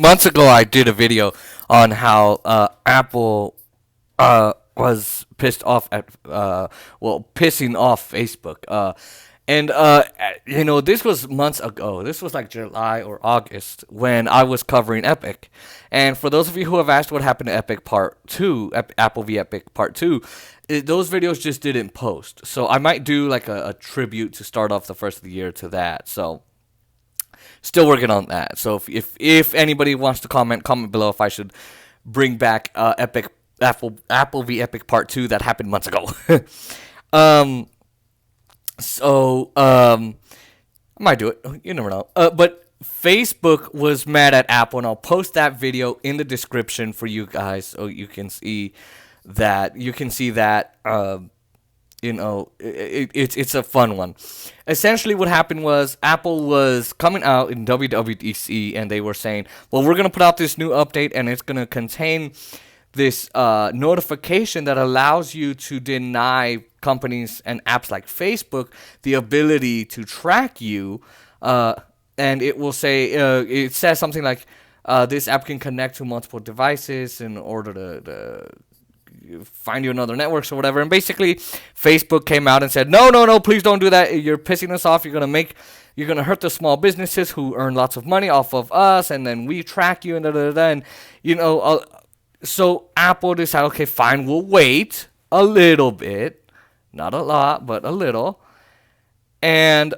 months ago I did a video on how Apple was pissed off at pissing off Facebook. This was months ago. This was like July or August when I was covering Epic. And for those of you who have asked what happened to Epic Part 2, Apple v Epic Part 2, those videos just didn't post. So I might do like a tribute to start off the first of the year to that. So still working on that. So if anybody wants to comment below if I should bring back Epic Apple v Epic Part 2 that happened months ago. um, I might do it. You never know. But Facebook was mad at Apple, and I'll post that video in the description for you guys so you can see that. It's a fun one. Essentially, what happened was Apple was coming out in WWDC, and they were saying, "Well, we're gonna put out this new update, and it's gonna contain this notification that allows you to deny companies and apps like Facebook the ability to track you." And it will say, it says something like, "This app can connect to multiple devices in order to find you in other networks," or whatever. And basically, Facebook came out and said, no, please don't do that. You're pissing us off. You're gonna hurt the small businesses who earn lots of money off of us, and then we track you and da da da. And so Apple decided, okay, fine, we'll wait a little bit, not a lot, but a little. And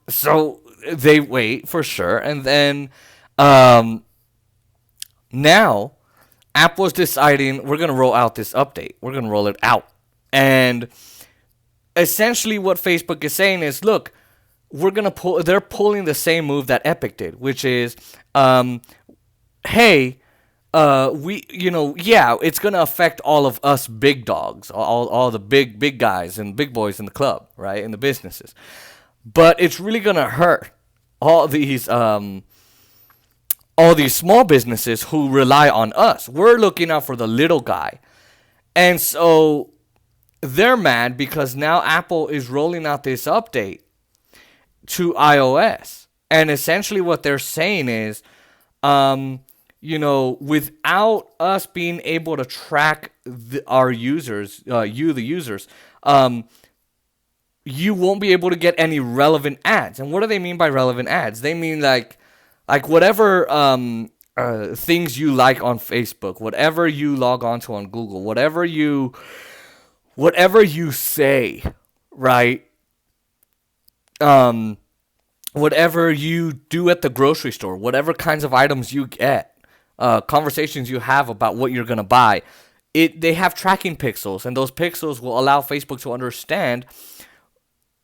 so they wait for sure, and then now Apple's deciding we're going to roll out this update. We're going to roll it out. And essentially what Facebook is saying is, look, they're pulling the same move that Epic did, which is, hey, it's going to affect all of us big dogs, all the big guys and big boys in the club, right, in the businesses. But it's really going to hurt all these small businesses who rely on us. We're looking out for the little guy. And so they're mad because now Apple is rolling out this update to iOS. And essentially what they're saying is, without us being able to track our users, the users, you won't be able to get any relevant ads. And what do they mean by relevant ads? They mean like whatever things you like on Facebook, whatever you log onto on Google, whatever you say, right? Whatever you do at the grocery store, whatever kinds of items you get, conversations you have about what you're gonna buy, they have tracking pixels, and those pixels will allow Facebook to understand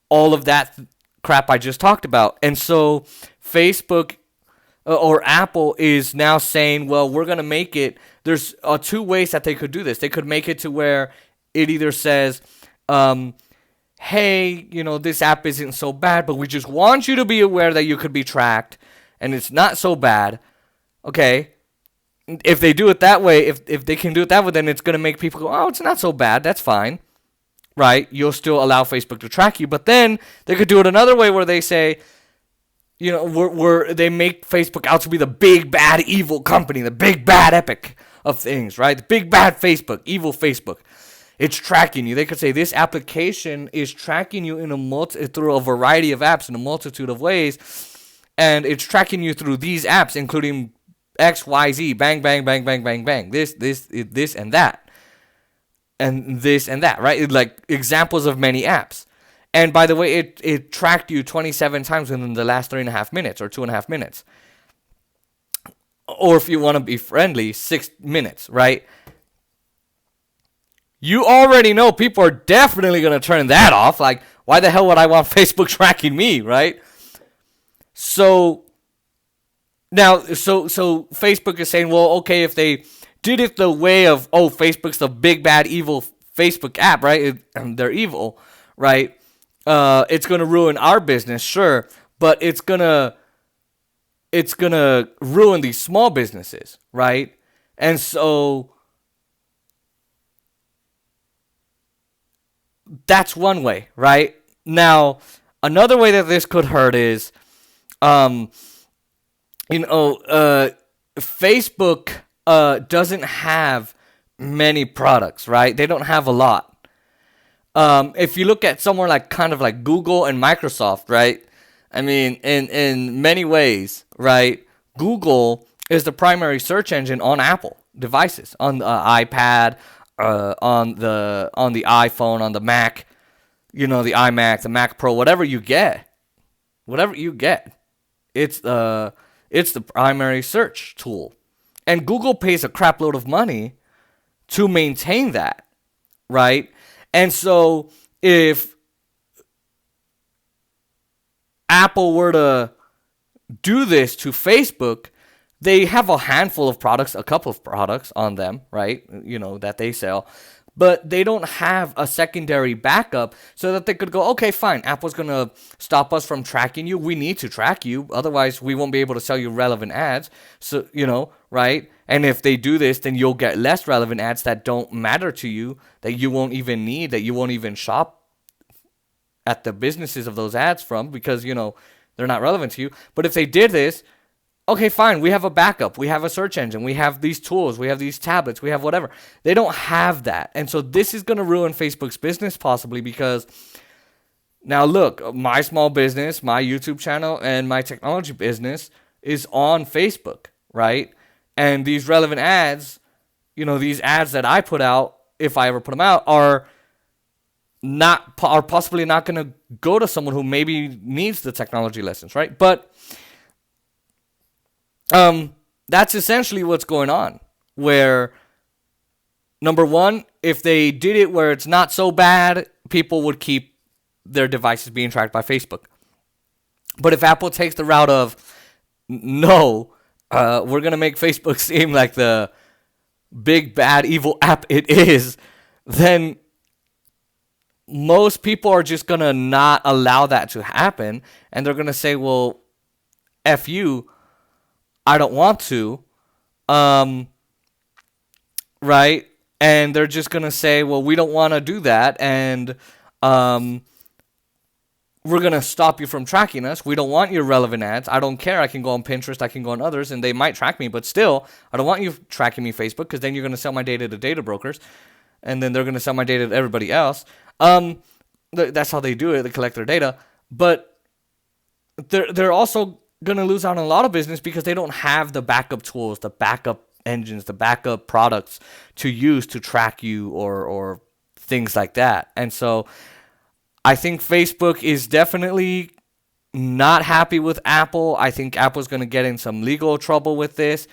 all of that crap I just talked about. And so Facebook or Apple is now saying, well, we're going to make it, there's two ways that they could do this. They could make it to where it either says, hey, this app isn't so bad, but we just want you to be aware that you could be tracked, and it's not so bad. Okay. If they do it that way, if they can do it that way, then it's going to make people go, oh, it's not so bad. That's fine. Right? You'll still allow Facebook to track you. But then they could do it another way where they say, they make Facebook out to be the big, bad, evil company, the big, bad Epic of things, right? The big, bad Facebook, evil Facebook. It's tracking you. They could say this application is tracking you through a variety of apps in a multitude of ways, and it's tracking you through these apps, including X, Y, Z, bang, bang, bang, bang, bang, bang, this, and that. And this and that, right? Like examples of many apps. And by the way, it tracked you 27 times within the last 3.5 minutes or 2.5 minutes. Or if you want to be friendly, 6 minutes, right? You already know people are definitely going to turn that off. Like, why the hell would I want Facebook tracking me, right? So now, so Facebook is saying, well, okay, if they did it the way of, oh, Facebook's the big, bad, evil Facebook app, right? They're evil, right? It's going to ruin our business, sure, but it's going to ruin these small businesses, right? And so that's one way, right? Now, Another way that this could hurt is, Facebook doesn't have many products, right? They don't have a lot. If you look at somewhere like kind of like Google and Microsoft, right? I mean, in many ways, right? Google is the primary search engine on Apple devices, on the iPad, on the iPhone, on the Mac, the iMac, the Mac Pro, whatever you get, it's the primary search tool, and Google pays a crap load of money to maintain that, right? And so if Apple were to do this to Facebook, they have a handful of products, a couple of products on them, right? That they sell. But they don't have a secondary backup so that they could go, okay, fine, Apple's going to stop us from tracking you. We need to track you. Otherwise, we won't be able to sell you relevant ads. So, right? And if they do this, then you'll get less relevant ads that don't matter to you, that you won't even need, that you won't even shop at the businesses of those ads from because, they're not relevant to you. But if they did this, okay, fine, we have a backup. We have a search engine. We have these tools. We have these tablets. We have whatever. They don't have that. And so this is going to ruin Facebook's business possibly because now look, my small business, my YouTube channel, and my technology business is on Facebook, right? And these relevant ads, these ads that I put out, if I ever put them out, are possibly not going to go to someone who maybe needs the technology lessons, right? But that's essentially what's going on, where number one, if they did it where it's not so bad, people would keep their devices being tracked by Facebook. But if Apple takes the route of, no, we're going to make Facebook seem like the big, bad, evil app it is, then most people are just going to not allow that to happen. And they're going to say, well, F you, I don't want to. Right? And they're just going to say, well, we don't want to do that. And we're going to stop you from tracking us. We don't want your relevant ads. I don't care. I can go on Pinterest. I can go on others. And they might track me. But still, I don't want you tracking me, Facebook, because then you're going to sell my data to data brokers. And then they're going to sell my data to everybody else. That's how they do it. They collect their data. But they're also going to lose out on a lot of business because they don't have the backup tools, the backup engines, the backup products to use to track you or things like that. And so I think Facebook is definitely not happy with Apple. I think Apple's going to get in some legal trouble with this,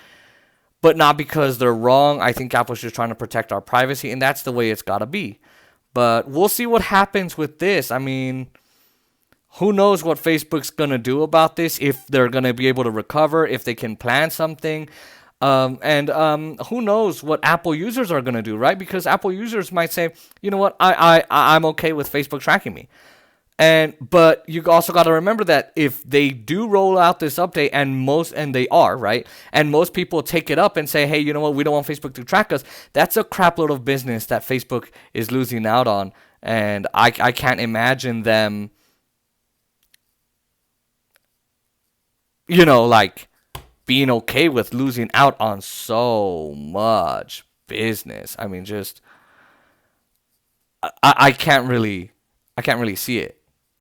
but not because they're wrong. I think Apple's just trying to protect our privacy, and that's the way it's got to be. But we'll see what happens with this. I mean, who knows what Facebook's going to do about this, if they're going to be able to recover, if they can plan something. And who knows what Apple users are going to do, right? Because Apple users might say, you know what, I'm okay with Facebook tracking me. But you also got to remember that if they do roll out this update, and they are, right? And most people take it up and say, hey, you know what, we don't want Facebook to track us. That's a crap load of business that Facebook is losing out on. And I can't imagine them, being okay with losing out on so much business. I mean, just I can't really see it.